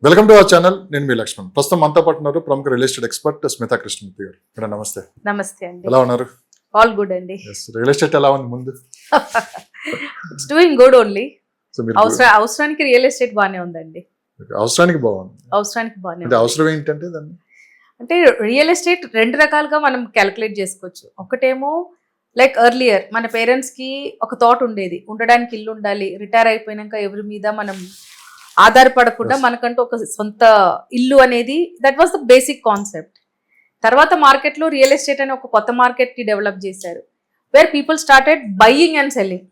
Welcome to our channel. నేను మీ లక్ష్మణ్. ప్రస్తుతం మనతో పాటు ఉన్నారు ప్రముఖ real estate expert Smita Krishnamurthy గారు. మేడం నమస్తే. నమస్తే అండి. ఎలా ఉన్నారు? ఆల్ గుడ్ అండి. రియల్ ఎస్టేట్ ఎలా ఉంది ముందు? It's doing good only. So మీరు అవసరానికి రియల్ ఎస్టేట్ బాగానే ఉందండి. అవసరానికి బాగుంది. అవసరానికి బాగానే అంటే అవసరం ఏంటంటే దాన్ని అంటే రియల్ ఎస్టేట్ రెండు రకాలుగా మనం క్యాలిక్యులేట్ చేసుకోవచ్చు. ఒకటేమో లైక్ ఎర్లియర్ మన పేరెంట్స్ కి ఒక థాట్ ఉండేది, ఉండడానికి ఇల్లు ఉండాలి, రిటైర్ అయిపోయినాక ఎవరి మీద మనం ఆధారపడకుండా మనకంటూ ఒక సొంత ఇల్లు అనేది that was the basic concept. తర్వాత మార్కెట్లో రియల్ ఎస్టేట్ అనే ఒక కొత్త మార్కెట్ ని డెవలప్ చేశారు, where people started buying and selling.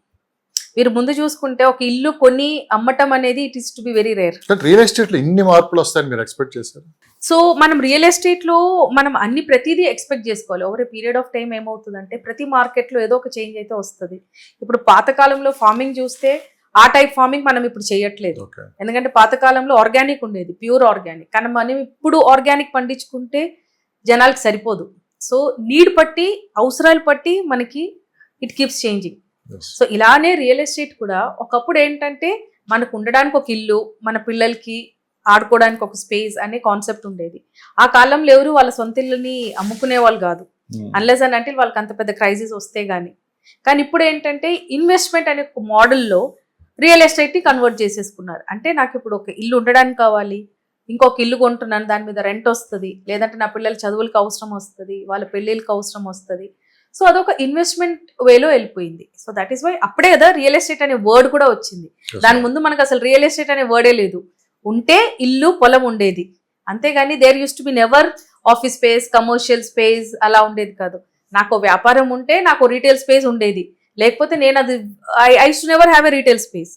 మీరు ముందు చూసుకుంటే ఒక ఇల్లు కొని అమ్మటం అనేది it is to be very rare. Real estate లో ఇన్ని మార్పులు వస్తాయని మీరు ఎక్స్పెక్ట్ చేశారు? సో మనం రియల్ ఎస్టేట్ లో మనం ప్రతిదీ ఎక్స్పెక్ట్ చేసుకోవాలి. Over a period of time ఏమవుతుందంటే ప్రతి మార్కెట్ లో ఏదో ఒక చేంజ్ అయితే వస్తుంది. ఇప్పుడు పాతకాలంలో ఫార్మింగ్ చూస్తే ఆ టైప్ ఫార్మింగ్ మనం ఇప్పుడు చేయట్లేదు. ఎందుకంటే పాతకాలంలో ఆర్గానిక్ ఉండేది, ప్యూర్ ఆర్గానిక్. కానీ మనం ఇప్పుడు ఆర్గానిక్ పండించుకుంటే జనాలకు సరిపోదు. సో నీడ్ పట్టి, అవసరాలు పట్టి మనకి ఇట్ కీప్స్ చేంజింగ్. సో ఇలానే రియల్ ఎస్టేట్ కూడా ఒకప్పుడు ఏంటంటే మనకు ఉండడానికి ఒక ఇల్లు, మన పిల్లలకి ఆడుకోవడానికి ఒక స్పేస్ అనే కాన్సెప్ట్ ఉండేది. ఆ కాలంలో ఎవరు వాళ్ళ సొంత ఇల్లుని అమ్ముకునే వాళ్ళు కాదు, అన్లెస్ అని అంటే వాళ్ళకి అంత పెద్ద క్రైసిస్ వస్తే గానీ. కానీ ఇప్పుడు ఏంటంటే ఇన్వెస్ట్మెంట్ అనే ఒక మోడల్లో రియల్ ఎస్టేట్ని కన్వర్ట్ చేసేసుకున్నారు. అంటే నాకు ఇప్పుడు ఒక ఇల్లు ఉండడానికి కావాలి, ఇంకొక ఇల్లు కొంటున్నాను, దాని మీద రెంట్ వస్తుంది, లేదంటే నా పిల్లల చదువులకు అవసరం వస్తుంది, వాళ్ళ పెళ్ళిళ్ళకి అవసరం వస్తుంది. సో అదొక ఇన్వెస్ట్మెంట్ వేలో వెళ్ళిపోయింది. సో దట్ ఈస్ వై అప్పుడే కదా రియల్ ఎస్టేట్ అనే వర్డ్ కూడా వచ్చింది. దాని ముందు మనకు అసలు రియల్ ఎస్టేట్ అనే వర్డే లేదు. ఉంటే ఇల్లు పొలం ఉండేది, అంతేగాని there used to be never office space, commercial space అలా ఉండేది కాదు. నాకు వ్యాపారం ఉంటే నాకు రీటైల్ స్పేస్ ఉండేది, లేకపోతే నేను అది I to never have a retail space.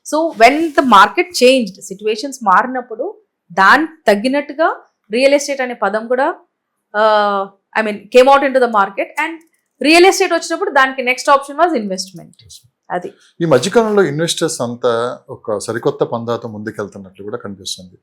So when the market changed, situations మారినప్పుడు దానికి తగ్గినట్టుగా రియల్ ఎస్టేట్ అనే పదం కూడా came out in to the market. And real estate వచ్చినప్పుడు దానికి నెక్స్ట్ ఆప్షన్ వాజ్ ఇన్వెస్ట్మెంట్. అది ఈ మధ్యకాలంలో ఇన్వెస్టర్స్ అంతా ఒక సరికొత్త పందాతో ముందుకెళ్తున్నట్లు కూడా కనిపిస్తుంది.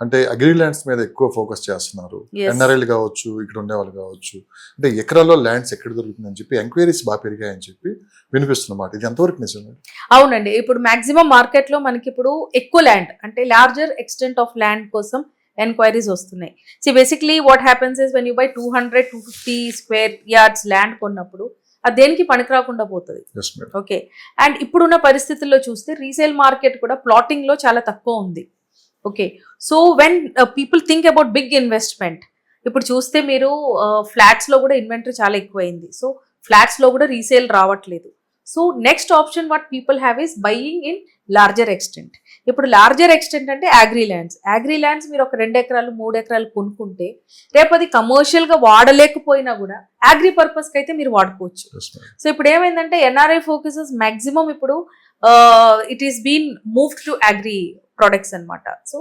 అంటే అగ్రి ల్యాండ్స్ మీద ఎక్కువ ఫోకస్ చేస్తున్నారు. ఎన్ఆర్ఐలు కావచ్చు, ఇక్కడ ఉండే వాళ్ళు కావచ్చు, అంటే ఎకరాల్లో ల్యాండ్స్ ఎక్కడ దొరుకుతుందని చెప్పి ఎంక్వైరీస్ బాగా పెరిగాయని చెప్పి వినిపిస్తున్నమాట. ఇది ఎంతవరకు నిజమే? అవునండి. ఇప్పుడు మాక్సిమం మార్కెట్లో మనకి ఇప్పుడు ఎక్కువ ల్యాండ్ అంటే లార్జర్ ఎక్స్టెంట్ ఆఫ్ ల్యాండ్ కోసం ఎంక్వైరీస్ వస్తున్నాయి. So basically what happens is when you by 200-250 square yards land కొన్నప్పుడు అది దేనికి పనికి రాకుండా పోతుంది. ఓకే. అండ్ ఇప్పుడున్న పరిస్థితుల్లో చూస్తే రీసేల్ మార్కెట్ కూడా ప్లాటింగ్ లో చాలా తక్కువ ఉంది. Okay. So when people think about big investment, ఇప్పుడు చూస్తే మీరు ఫ్లాట్స్ లో కూడా ఇన్వెంటరీ చాలా ఎక్కువైంది. సో ఫ్లాట్స్ లో కూడా రీసేల్ రావట్లేదు. So next option what people have is buying in larger extent. ఇప్పుడు లార్జర్ ఎక్స్టెంట్ అంటే అగ్రి ల్యాండ్స్. అగ్రి ల్యాండ్స్ మీరు ఒక 2 ఎకరాలు 3 ఎకరాలు కొనుక్కుంటే రేపు అది కమర్షియల్ గా వాడలేకపోయినా కూడా అగ్రి పర్పస్ కి అయితే మీరు వాడుకోవచ్చు. సో ఇప్పుడు ఏమైందంటే ఎన్ఆర్ఐ ఫోకసెస్ మాక్సిమం ఇప్పుడు it is been moved to agri products అన్నమాట. సో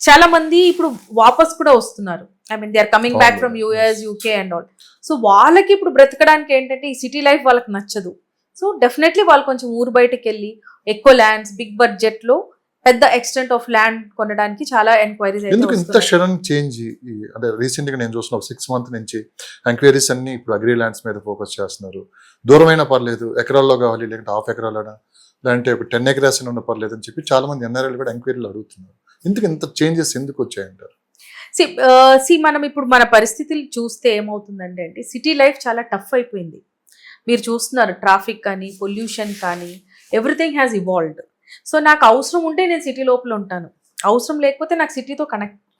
చాలా మంది ఇప్పుడు వాపస్ కూడా వస్తున్నారు. They are coming back from US, UK and all. So వాళ్ళకి ఇప్పుడు బ్రతకడానికి ఏంటంటే ఈ సిటీ లైఫ్ వాళ్ళకి నచ్చదు. సో డెఫినెట్లీ వాళ్ళు కొంచెం ఊరు బయటకు వెళ్ళి ఎక్కువ ల్యాండ్స్, బిగ్ బడ్జెట్ లో పెద్ద ఎక్స్టెంట్ ఆఫ్ ల్యాండ్ కొనడానికి చాలా ఎంక్వైరీస్. ఎందుకు ఇంత సడన్ చేంజ్? అంటే రీసెంట్ గా నేను చూసిన 6 months నుంచి ఎంక్వైరీస్ అన్ని ఇప్పుడు అగ్రి ల్యాండ్స్ మీద ఫోకస్ చేస్తున్నారు. దూరమైనా పర్లేదు, ఎకరాల్లో కావాలి, లేదంటే హాఫ్ ఎకరాలనా, లేదంటే ఇప్పుడు 10 acres ఉన్న పర్లేదు అని చెప్పి చాలా మంది ఎన్ఆర్ఐలు కూడా ఎంక్వైరీలు అడుగుతున్నారు. ఎందుకు ఇంత చేంజెస్ ఎందుకు వచ్చాయంటారు? మనం ఇప్పుడు మన పరిస్థితులు చూస్తే ఏమవుతుందంటే అండి, సిటీ లైఫ్ చాలా టఫ్ అయిపోయింది. మీరు చూస్తున్నారు ట్రాఫిక్ కానీ, పొల్యూషన్ కానీ, ఎవ్రీథింగ్ హ్యాస్ ఇవాల్వ్డ్. సో నాకు అవసరం ఉంటే నేను సిటీ లోపల ఉంటాను, అవసరం లేకపోతే నాకు సిటీతో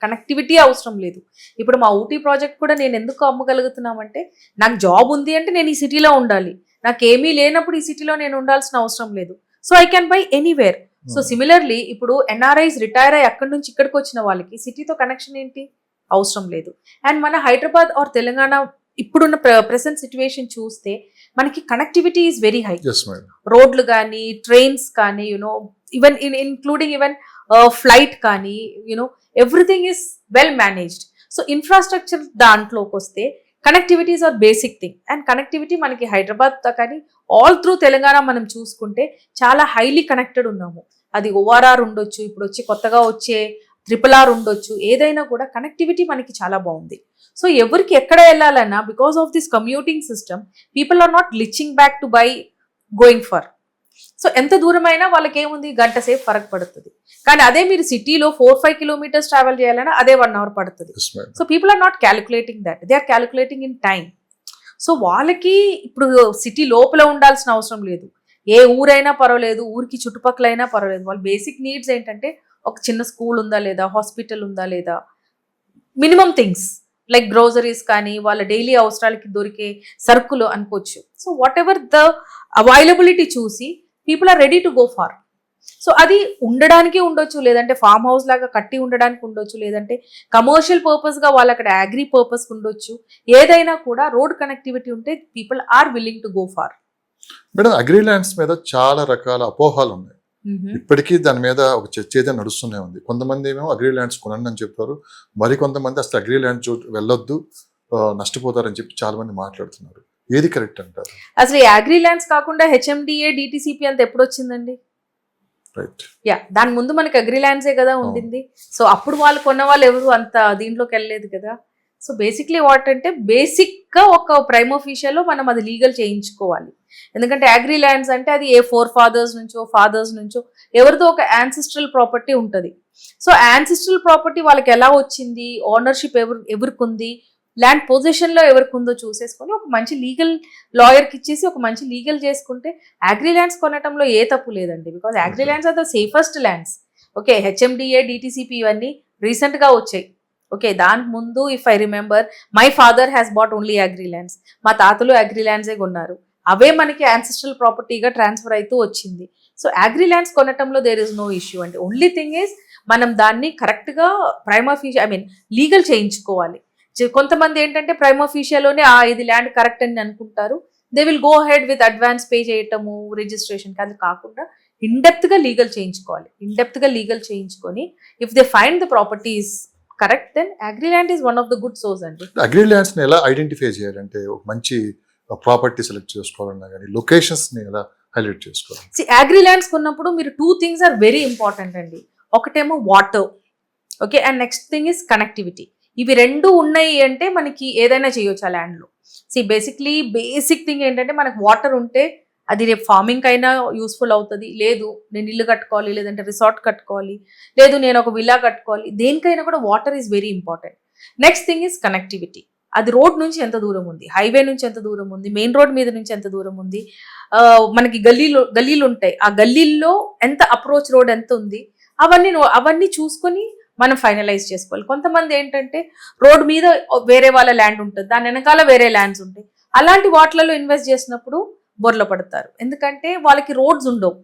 కనెక్టివిటీ అవసరం లేదు. ఇప్పుడు మా ఊటీ ప్రాజెక్ట్ కూడా నేను ఎందుకు అమ్మగలుగుతున్నామంటే నాకు జాబ్ ఉంది అంటే నేను ఈ సిటీలో ఉండాలి, నాకు ఏమీ లేనప్పుడు ఈ సిటీలో నేను ఉండాల్సిన అవసరం లేదు. So I can buy anywhere. So similarly ఇప్పుడు ఎన్ఆర్ఐస్ రిటైర్ అయ్యి అక్కడి నుంచి ఇక్కడికి వచ్చిన వాళ్ళకి సిటీతో కనెక్షన్ ఏంటి, అవసరం లేదు. అండ్ మన హైదరాబాద్ ఆర్ తెలంగాణ ఇప్పుడున్న ప్రెసెంట్ సిచ్యువేషన్ చూస్తే మనకి కనెక్టివిటీ ఈజ్ వెరీ హై. రోడ్లు కానీ, ట్రైన్స్ కానీ, ఈవెన్ ఇన్క్లూడింగ్ ఈవెన్ ఫ్లైట్ కానీ, everything is well managed. So infrastructure దాంట్లోకి వస్తే connectivities are basic thing. And connectivity మనకి హైదరాబాద్ కానీ ఆల్ త్రూ తెలంగాణ మనం చూసుకుంటే చాలా హైలీ కనెక్టెడ్ ఉన్నాము. అది ఓఆర్ఆర్ ఉండొచ్చు, ఇప్పుడు వచ్చి కొత్తగా వచ్చే RRR ఉండొచ్చు, ఏదైనా కూడా కనెక్టివిటీ మనకి చాలా బాగుంది. సో ఎవరికి ఎక్కడ వెళ్ళాలన్నా because of this commuting system people are not reaching back to by going for. So ఎంత దూరమైనా వాళ్ళకి ఏముంది, గంట సేపు ఫరక్ పడుతుంది. కానీ అదే మీరు సిటీలో 4-5 కిలోమీటర్స్ ట్రావెల్ చేయాలన్నా అదే 1 అవర్ పడుతుంది. Yes, madam. So people are not calculating that, they are calculating in time. So వాళ్ళకి ఇప్పుడు సిటీ లోపల ఉండాల్సిన అవసరం లేదు, ఏ ఊరైనా పర్వాలేదు, ఊరికి చుట్టుపక్కలైనా పర్వాలేదు. వాళ్ళ బేసిక్ నీడ్స్ ఏంటంటే ఒక చిన్న స్కూల్ ఉందా లేదా, హాస్పిటల్ ఉందా లేదా, మినిమం థింగ్స్ లైక్ గ్రోసరీస్ కానీ వాళ్ళ డైలీ అవసరాలకి దొరికే సరుకులు అనుకోవచ్చు. So whatever the availability చూసి people are ready to go far. So అది ఉండడానికి ఉండొచ్చు, లేదంటే ఫామ్ హౌస్ లాగా కట్టి ఉండడానికి ఉండొచ్చు, లేదంటే కమర్షియల్ పర్పస్గా వాళ్ళు అక్కడ అగ్రి పర్పస్ ఉండొచ్చు. ఏదైనా కూడా రోడ్ కనెక్టివిటీ ఉంటే people are willing to go far. Madam, agri lands మీద చాలా రకాల అపోహాలు ఉన్నాయి. ఇప్పటికీ దాని మీద ఒక చర్చ అయితే నడుస్తూనే ఉంది. కొంతమంది ఏమో అగ్రి ల్యాండ్స్ కొనండి అని చెప్తారు, మరి కొంతమంది అసలు అగ్రి ల్యాండ్ వెళ్ళొద్దు, నష్టపోతారని చెప్పి చాలా మంది మాట్లాడుతున్నారు. ఏది కరెక్ట్ అంటారు? అసలు ఈ అగ్రి ల్యాండ్స్ కాకుండా హెచ్ఎండిఏ డిటిసిపి అంత ఎప్పుడు వచ్చిందండి? రైట్. యా, దాని ముందు మనకి అగ్రి ల్యాండ్సే కదా ఉండింది. సో అప్పుడు వాళ్ళు కొన్న వాళ్ళు ఎవరు అంత దీంట్లోకి వెళ్ళలేదు కదా. సో బేసిక్లీ వాట్ అంటే బేసిక్గా ఒక ప్రైమ్ ఆఫీషియల్లో మనం అది లీగల్ చేయించుకోవాలి. ఎందుకంటే అగ్రి ల్యాండ్స్ అంటే అది ఏ ఫాదర్స్ నుంచో ఎవరిదో ఒక యాన్సిస్ట్రల్ ప్రాపర్టీ ఉంటుంది. సో యాన్సిస్ట్రల్ ప్రాపర్టీ వాళ్ళకి ఎలా వచ్చింది, ఓనర్షిప్ ఎవరికి ఉంది, ల్యాండ్ పొజిషన్లో ఎవరికి ఉందో చూసేసుకొని ఒక మంచి లీగల్ లాయర్కి ఇచ్చేసి ఒక మంచి లీగల్ చేసుకుంటే అగ్రి ల్యాండ్స్ కొనటంలో ఏ తప్పు లేదండి. Because agri lands are the safest lands. Okay, HMDA DTCP ఇవన్నీ రీసెంట్గా వచ్చాయి. ఓకే, దానికి ముందు if I remember my father has bought only agri lands. మా తాతలు అగ్రి ల్యాండ్సే కొన్నారు, అవే మనకి యాన్సిస్ట్రల్ ప్రాపర్టీగా ట్రాన్స్ఫర్ అవుతూ వచ్చింది. సో అగ్రి ల్యాండ్స్ కొనటంలో దేర్ ఇస్ నో ఇష్యూ అండి. ఓన్లీ థింగ్ ఈజ్ మనం దాన్ని కరెక్ట్గా ప్రైమ్ ఆఫీషియల్ లీగల్ చేయించుకోవాలి. కొంతమంది ఏంటంటే ప్రైమ్ ఆఫీషియల్లోనే ఇది ల్యాండ్ కరెక్ట్ అని అనుకుంటారు, they will go head with advance pay చేయటము రిజిస్ట్రేషన్. అది కాకుండా ఇన్డెప్త్గా లీగల్ చేయించుకోవాలి. ఇన్డెప్త్గా లీగల్ చేయించుకొని if they find the properties correct, then agri land is one of the good source అండి. అగ్రి ల్యాండ్స్ ని ఎలా ఐడెంటిఫై చేయాలంటే ఒక మంచి ప్రాపర్టీ సెలెక్ట్ చేసుకోవాలన్నా కానీ లొకేషన్స్ ని ఎలా హైలైట్ చేసుకోవాలి? అగ్రి ల్యాండ్స్ కొన్నప్పుడు మీరు 2 థింగ్స్ ఆర్ వెరీ ఇంపార్టెంట్ అండి. ఒకటేమో water, okay, and next thing is connectivity. ఇవి 2 ఉన్నాయి అంటే మనకి ఏదైనా చేయొచ్చు ఆ ల్యాండ్లో. బేసిక్ థింగ్ ఏంటంటే మనకు వాటర్ ఉంటే అది రేపు ఫార్మింగ్ అయినా యూస్ఫుల్ అవుతుంది. లేదు నేను ఇల్లు కట్టుకోవాలి, లేదంటే రిసార్ట్ కట్టుకోవాలి, లేదు నేను ఒక విల్లా కట్టుకోవాలి, దేనికైనా కూడా water is very important. Next thing is connectivity. అది రోడ్ నుంచి ఎంత దూరం ఉంది, హైవే నుంచి ఎంత దూరం ఉంది, మెయిన్ రోడ్ మీద నుంచి ఎంత దూరం ఉంది, మనకి గల్లీలు ఉంటాయి, ఆ గల్లీల్లో ఎంత అప్రోచ్ రోడ్ ఎంత ఉంది, అవన్నీ చూసుకొని మనం ఫైనలైజ్ చేసుకోవాలి. కొంతమంది ఏంటంటే రోడ్ మీద వేరే వాళ్ళ ల్యాండ్ ఉంటుంది, దాని వెనకాల వేరే ల్యాండ్స్ ఉంటాయి, అలాంటి వాటిలలో ఇన్వెస్ట్ చేసినప్పుడు బొర్ల పడతారు, ఎందుకంటే వాళ్ళకి రోడ్స్ ఉండవు.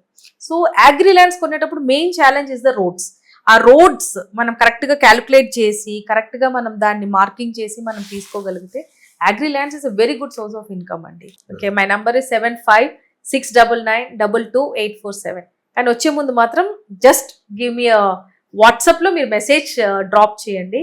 సో అగ్రి ల్యాండ్స్ కొనేటప్పుడు main challenge is the roads. ఆ రోడ్స్ మనం కరెక్ట్గా క్యాలిక్యులేట్ చేసి కరెక్ట్గా మనం దాన్ని మార్కింగ్ చేసి మనం తీసుకోగలిగితే agri lands is a very good source of income అండి. Okay, my number is 7569922847. And వచ్చే ముందు మాత్రం జస్ట్ గివ్ మీ వాట్సాప్లో మీరు మెసేజ్ డ్రాప్ చేయండి.